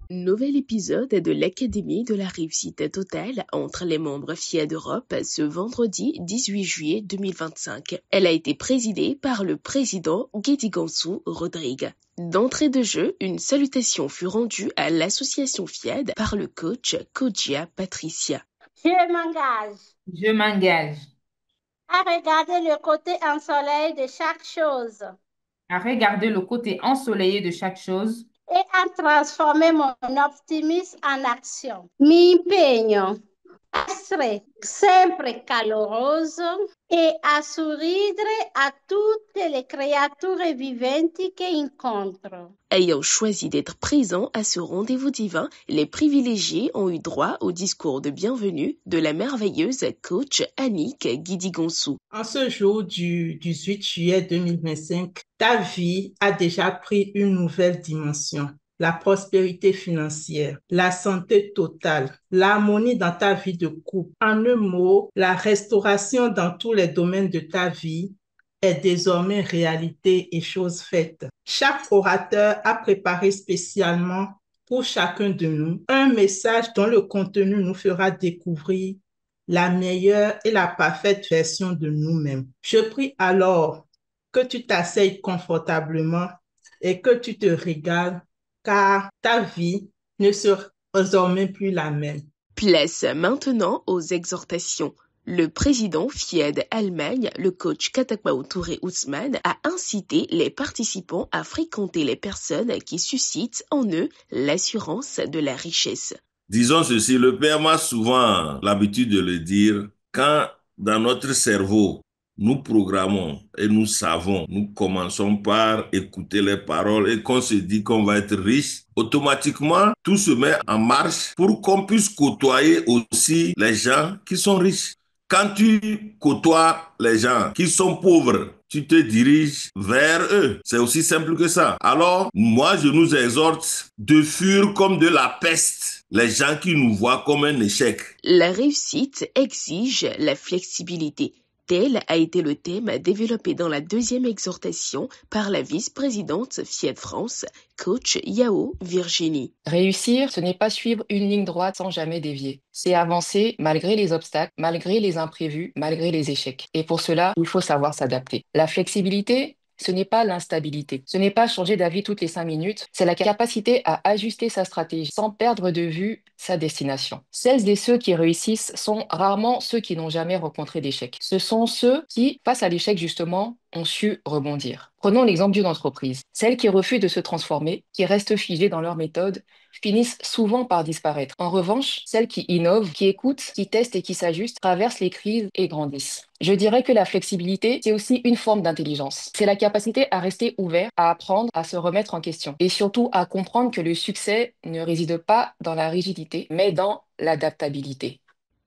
Nouvel épisode de l'Académie de la réussite totale entre les membres FIED Europe ce vendredi 18 juillet 2025. Elle a été présidée par le président Guédigansou Rodrigue. D'entrée de jeu, une salutation fut rendue à l'association FIED par le coach Kodjia Patricia. Je m'engage à regarder le côté ensoleillé de chaque chose à regarder le côté ensoleillé de chaque chose et à transformer mon optimisme en action. Mi impegno a essere sempre caloroso e a sorridere a tutte le creature viventi che incontro. Ayant choisi d'être présent à ce rendez-vous divin, les privilégiés ont eu droit au discours de bienvenue de la merveilleuse coach Annick Guédigansou. En ce jour du 18 juillet 2025, ta vie a déjà pris une nouvelle dimension. La prospérité financière, la santé totale, l'harmonie dans ta vie de couple. En un mot, la restauration dans tous les domaines de ta vie est désormais réalité et chose faite. Chaque orateur a préparé spécialement pour chacun de nous un message dont le contenu nous fera découvrir la meilleure et la parfaite version de nous-mêmes. Je prie alors que tu t'asseyes confortablement et que tu te régales, car ta vie ne sera désormais plus la même. Place maintenant aux exhortations. Le président FIED Allemagne, le coach Katakmao Touré Ousmane, a incité les participants à fréquenter les personnes qui suscitent en eux l'assurance de la richesse. Disons ceci, le Père m'a souvent l'habitude de le dire, quand dans notre cerveau, nous programmons et nous savons, nous commençons par écouter les paroles et qu'on se dit qu'on va être riche, automatiquement, tout se met en marche pour qu'on puisse côtoyer aussi les gens qui sont riches. Quand tu côtoies les gens qui sont pauvres, tu te diriges vers eux. C'est aussi simple que ça. Alors, moi, je nous exhorte de fuir comme de la peste les gens qui nous voient comme un échec. La réussite exige la flexibilité. Tel a été le thème développé dans la deuxième exhortation par la vice-présidente FIED France, coach Yao Virginie. Réussir, ce n'est pas suivre une ligne droite sans jamais dévier. C'est avancer malgré les obstacles, malgré les imprévus, malgré les échecs. Et pour cela, il faut savoir s'adapter. La flexibilité, ce n'est pas l'instabilité. Ce n'est pas changer d'avis toutes les 5 minutes. C'est la capacité à ajuster sa stratégie sans perdre de vue sa destination. Celles et ceux qui réussissent sont rarement ceux qui n'ont jamais rencontré d'échec. Ce sont ceux qui, face à l'échec justement, ont su rebondir. Prenons l'exemple d'une entreprise. Celles qui refusent de se transformer, qui restent figées dans leur méthode, finissent souvent par disparaître. En revanche, celles qui innovent, qui écoutent, qui testent et qui s'ajustent, traversent les crises et grandissent. Je dirais que la flexibilité, c'est aussi une forme d'intelligence. C'est la capacité à rester ouvert, à apprendre, à se remettre en question et surtout à comprendre que le succès ne réside pas dans la rigidité, mais dans l'adaptabilité.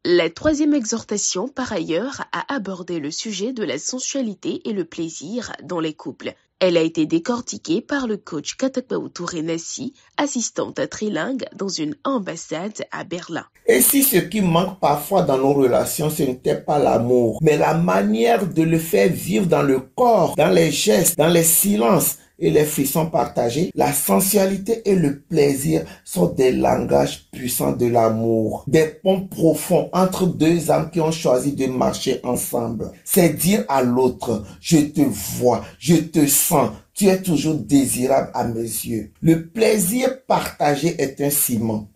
La troisième exhortation, par ailleurs, a abordé le sujet de la sensualité et le plaisir dans les couples. Elle a été décortiquée par le coach Katakmao Touré Nassi, assistante trilingue dans une ambassade à Berlin. Et si ce qui manque parfois dans nos relations, ce n'était pas l'amour, mais la manière de le faire vivre dans le corps, dans les gestes, dans les silences et les frissons partagés, la sensualité et le plaisir sont des langages puissants de l'amour, des ponts profonds entre deux âmes qui ont choisi de marcher ensemble. C'est dire à l'autre, je te vois, je te sens, tu es toujours désirable à mes yeux. Le plaisir partagé est un ciment,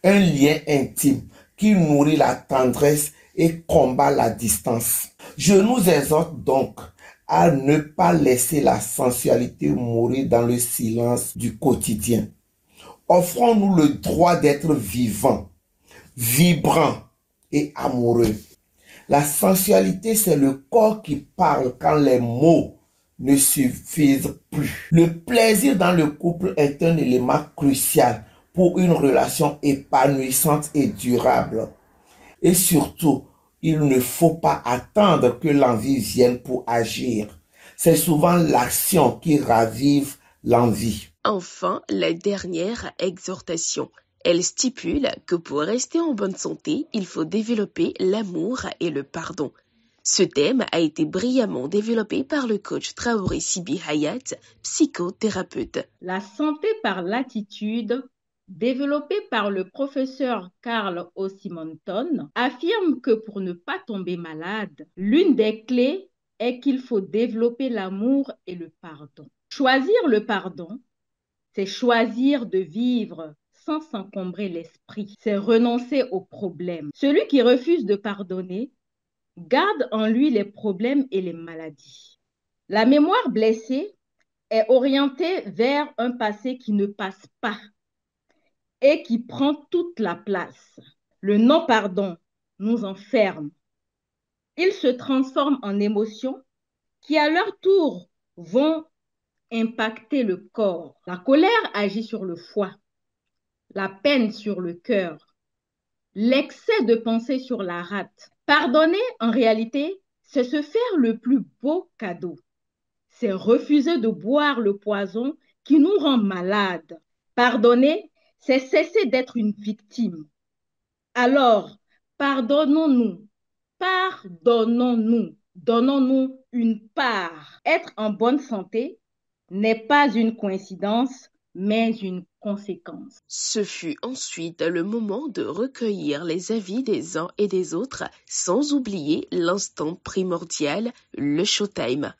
un lien intime qui nourrit la tendresse et combat la distance. Je nous exhorte donc à ne pas laisser la sensualité mourir dans le silence du quotidien. Offrons-nous le droit d'être vivants, vibrants et amoureux. La sensualité, c'est le corps qui parle quand les mots ne suffisent plus. Le plaisir dans le couple est un élément crucial pour une relation épanouissante et durable. Et surtout, il ne faut pas attendre que l'envie vienne pour agir. C'est souvent l'action qui ravive l'envie. Enfin, la dernière exhortation. Elle stipule que pour rester en bonne santé, il faut développer l'amour et le pardon. Ce thème a été brillamment développé par le coach Traoré Sibi Hayat, psychothérapeute. La santé par l'attitude, développée par le professeur Carl O. Simonton, affirme que pour ne pas tomber malade, l'une des clés est qu'il faut développer l'amour et le pardon. Choisir le pardon, c'est choisir de vivre sans s'encombrer l'esprit, c'est renoncer aux problèmes. Celui qui refuse de pardonner garde en lui les problèmes et les maladies. La mémoire blessée est orientée vers un passé qui ne passe pas et qui prend toute la place. Le non-pardon nous enferme. Il se transforme en émotions qui, à leur tour, vont impacter le corps. La colère agit sur le foie, la peine sur le cœur, l'excès de pensée sur la rate. Pardonner, en réalité, c'est se faire le plus beau cadeau. C'est refuser de boire le poison qui nous rend malades. Pardonner, c'est cesser d'être une victime. Alors, pardonnons-nous, donnons-nous une part. Être en bonne santé n'est pas une coïncidence, mais une conséquence. Ce fut ensuite le moment de recueillir les avis des uns et des autres, sans oublier l'instant primordial, le showtime.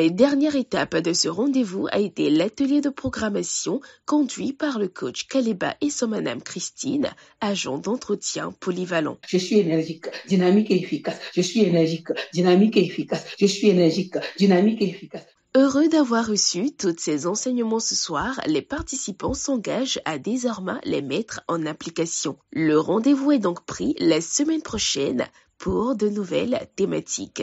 Les dernières étapes de ce rendez-vous a été l'atelier de programmation conduit par le coach Kaleba et son madame Christine, agent d'entretien polyvalent. Je suis énergique, dynamique et efficace. Je suis énergique, dynamique et efficace. Je suis énergique, dynamique et efficace. Heureux d'avoir reçu tous ces enseignements ce soir, les participants s'engagent à désormais les mettre en application. Le rendez-vous est donc pris la semaine prochaine pour de nouvelles thématiques.